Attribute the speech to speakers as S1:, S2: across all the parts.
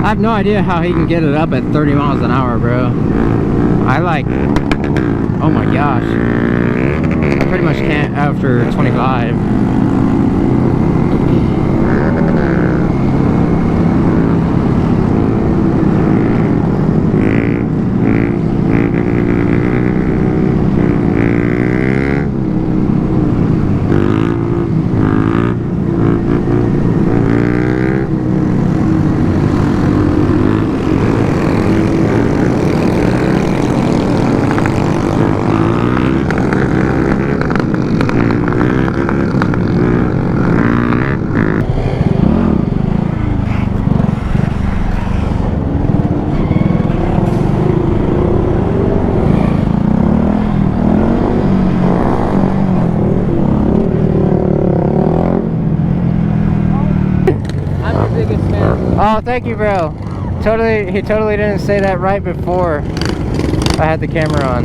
S1: I have no idea how he can get it up at 30 miles an hour, bro. I like, oh my gosh. I pretty much can't after 25. Oh, thank you, bro. He totally didn't say that right before I had the camera on.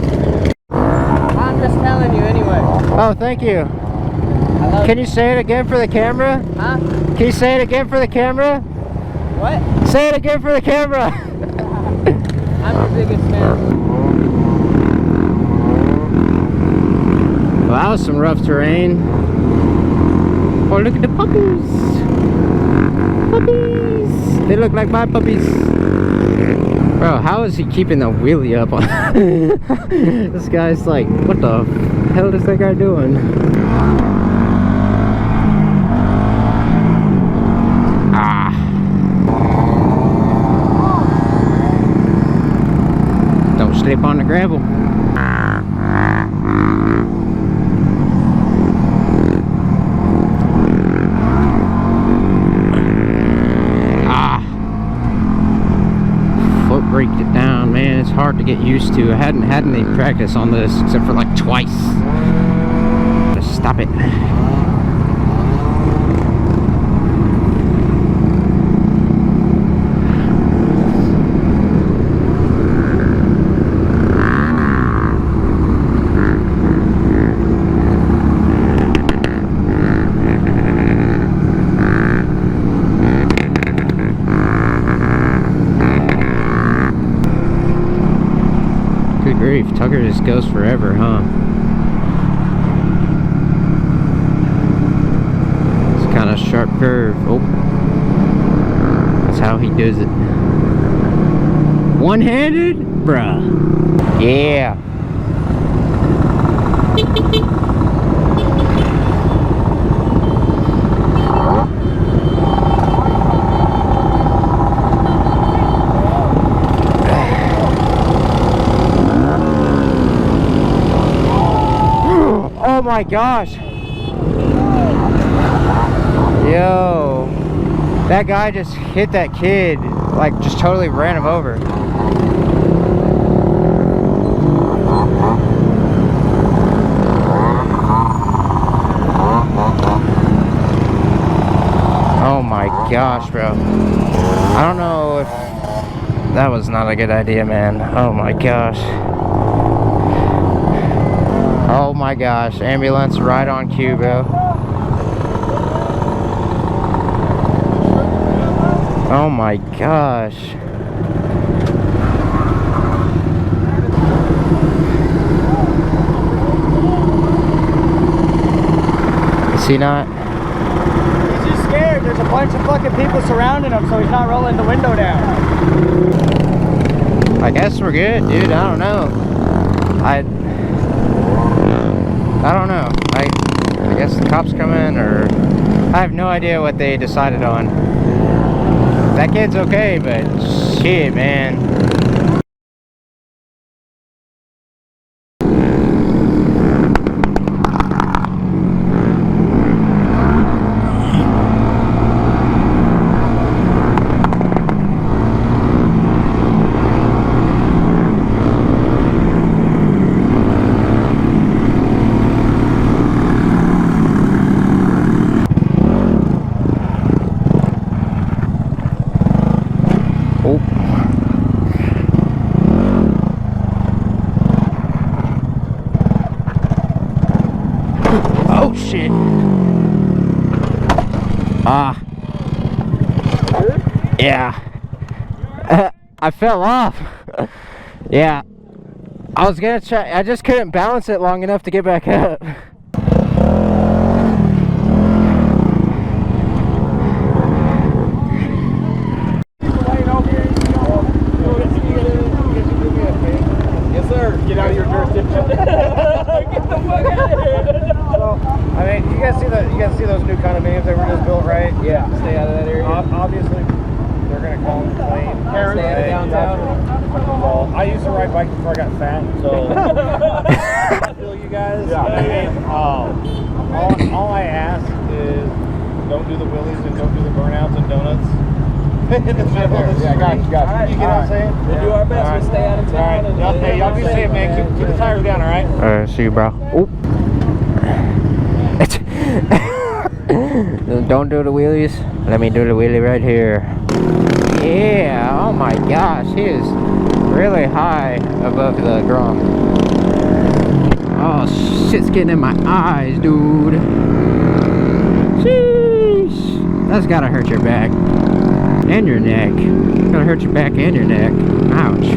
S2: I'm just telling you anyway.
S1: Oh, thank you. Can you say it again for the camera?
S2: Huh?
S1: Can you say it again for the camera?
S2: What?
S1: Say it again for the camera.
S2: I'm your biggest fan.
S1: Well, that was some rough terrain. Oh, look at the puppies. Puppies. They look like my puppies. Bro, how is he keeping the wheelie up on? This guy's like, what the hell is that guy doing? Ah. Don't slip on the gravel. Braked it down, man. It's hard to get used to. I hadn't had any practice on this except for like twice. Just stop it. Good grief, Tucker just goes forever, huh? It's kind of sharp curve. Oh, that's how he does it. One-handed, bruh. Yeah. Oh my gosh. Yo. That guy just hit that kid. Like, just totally ran him over. Oh my gosh, bro. I don't know if... That was not a good idea, man. Oh my gosh. Oh my gosh, ambulance right on cue, bro. Oh my gosh. Is he not?
S2: He's just scared. There's a bunch of fucking people surrounding him, so he's not rolling the window down.
S1: I guess we're good, dude. I don't know. I don't know. I guess the cops come in, or I have no idea what they decided on. That kid's okay, but shit, man. Oh shit. Ah. Yeah. I fell off. Yeah. I was gonna try. I just couldn't balance it long enough to get back up.
S3: Yes, sir. Get out of your jurisdiction. Get the fuck out of here.
S2: Well, I mean, you guys see those new condominiums that were just built, right?
S3: Yeah. Stay out of that area.
S2: Obviously, they're gonna call them plain.
S3: Stay out of downtown.
S2: Well, I used to ride bikes before I got fat, so I feel you guys.
S3: Yeah.
S2: I mean, all I ask is don't do the wheelies and don't do the burnouts and donuts. In the middle of the street.
S3: Yeah, got you.
S2: You get what I'm saying?
S3: We'll do our best. We'll stay out of town.
S2: All right. Hey, y'all be safe, man. Keep the tires down, all right?
S1: Alright, see you, bro. Oh. Don't do the wheelies. Let me do the wheelie right here. Yeah. Oh my gosh, he is really high above the ground. Oh, shit's getting in my eyes, dude. Sheesh. That's gotta hurt your back. And your neck. Gonna hurt your back and your neck. Ouch.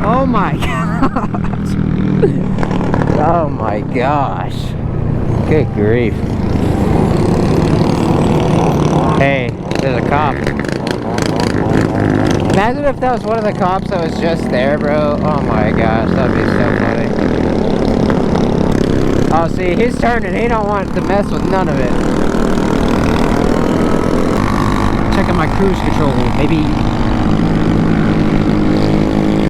S1: Oh my god. Oh my gosh. Good grief. Hey, there's a cop. Imagine if that was one of the cops that was just there, bro. Oh my gosh, that'd be so funny. Oh, see, he's turning. He don't want to mess with none of it. Checking my cruise control, maybe.